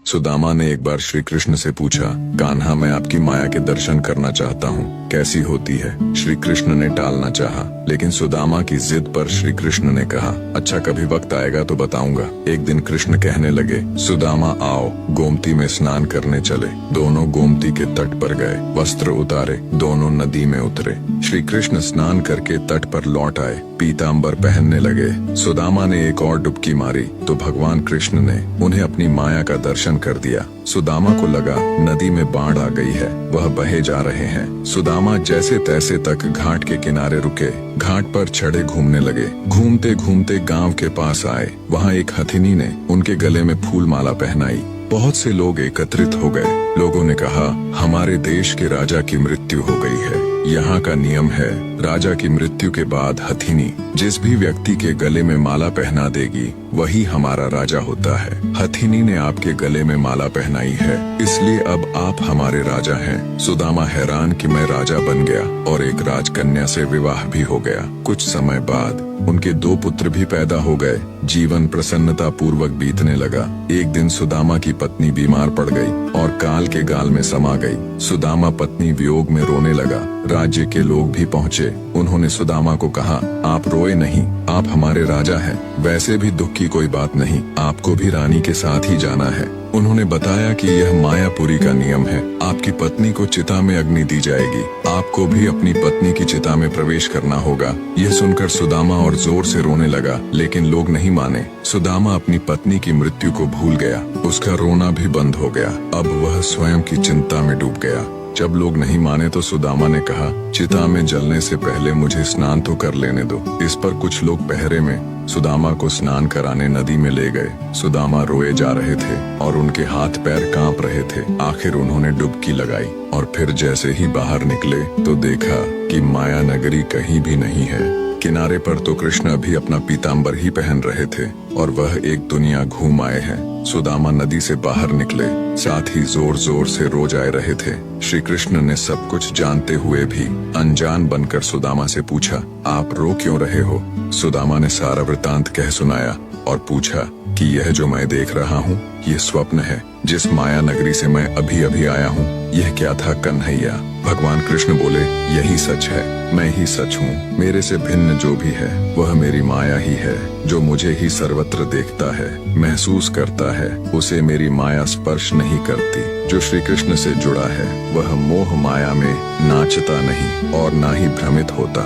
सुदामा ने एक बार श्री कृष्ण से पूछा, कान्हा मैं आपकी माया के दर्शन करना चाहता हूँ, कैसी होती है। श्री कृष्ण ने टालना चाहा, लेकिन सुदामा की जिद पर श्री कृष्ण ने कहा, अच्छा कभी वक्त आएगा तो बताऊंगा। एक दिन कृष्ण कहने लगे, सुदामा आओ गोमती में स्नान करने चले। दोनों गोमती के तट पर गए, वस्त्र उतारे, दोनों नदी में उतरे। श्री कृष्ण स्नान करके तट पर लौट आए, पीताम्बर पहनने लगे। सुदामा ने एक और डुबकी मारी तो भगवान कृष्ण ने उन्हें अपनी माया का दर्शन कर दिया। सुदामा को लगा नदी में बाढ़ आ गई है, वह बहे जा रहे हैं। सुदामा जैसे तैसे तक घाट के किनारे रुके, घाट पर चढ़े घूमने लगे। घूमते घूमते गांव के पास आए, वहाँ एक हथिनी ने उनके गले में फूल माला पहनाई। बहुत से लोग एकत्रित हो गए। लोगों ने कहा, हमारे देश के राजा की मृत्यु हो गई है। यहाँ का नियम है, राजा की मृत्यु के बाद हथिनी जिस भी व्यक्ति के गले में माला पहना देगी वही हमारा राजा होता है। हथिनी ने आपके गले में माला पहनाई है, इसलिए अब आप हमारे राजा हैं। सुदामा हैरान कि मैं राजा बन गया और एक राजकन्या से विवाह भी हो गया। कुछ समय बाद उनके 2 पुत्र भी पैदा हो गए। जीवन प्रसन्नता पूर्वक बीतने लगा। एक दिन सुदामा की पत्नी बीमार पड़ गई और काल के गाल में समा गई। सुदामा पत्नी वियोग में रोने लगा। राज्य के लोग भी पहुँचे। उन्होंने सुदामा को कहा, आप रोए नहीं, आप हमारे राजा हैं। वैसे भी दुख की कोई बात नहीं, आपको भी रानी के साथ ही जाना है। उन्होंने बताया कि यह मायापुरी का नियम है, आपकी पत्नी को चिता में अग्नि दी जाएगी, आपको भी अपनी पत्नी की चिता में प्रवेश करना होगा। यह सुनकर सुदामा और जोर से रोने लगा, लेकिन लोग नहीं माने। सुदामा अपनी पत्नी की मृत्यु को भूल गया, उसका रोना भी बंद हो गया। अब वह स्वयं की चिंता में डूब गया। जब लोग नहीं माने तो सुदामा ने कहा, चिता में जलने से पहले मुझे स्नान तो कर लेने दो। इस पर कुछ लोग पहरे में सुदामा को स्नान कराने नदी में ले गए। सुदामा रोए जा रहे थे और उनके हाथ पैर कांप रहे थे। आखिर उन्होंने डुबकी लगाई और फिर जैसे ही बाहर निकले तो देखा कि माया नगरी कहीं भी नहीं है। किनारे पर तो कृष्ण अभी अपना पीताम्बर ही पहन रहे थे और वह एक दुनिया घूम आए हैं। सुदामा नदी से बाहर निकले, साथ ही जोर जोर से रो जा रहे थे। श्री कृष्ण ने सब कुछ जानते हुए भी अनजान बनकर सुदामा से पूछा, आप रो क्यों रहे हो। सुदामा ने सारा वृतांत कह सुनाया और पूछा कि यह जो मैं देख रहा हूँ ये स्वप्न है। जिस माया नगरी से मैं अभी अभी आया हूँ यह क्या था कन्हैया। भगवान कृष्ण बोले, यही सच है, मैं ही सच हूँ। मेरे से भिन्न जो भी है वह मेरी माया ही है। जो मुझे ही सर्वत्र देखता है, महसूस करता है, उसे मेरी माया स्पर्श नहीं करती। जो श्री कृष्ण से जुड़ा है वह मोह माया में नाचता नहीं और ना ही भ्रमित होता।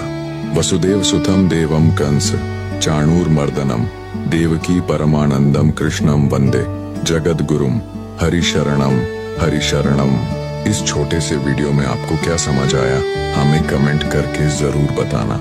वसुदेव सुतम देवम कंस चाणूरमर्दनम देवकी परमानंदम कृष्णम वंदे जगद गुरुम हरिशरणम हरिशरणम। इस छोटे से वीडियो में आपको क्या समझ आया, हमें कमेंट करके जरूर बताना।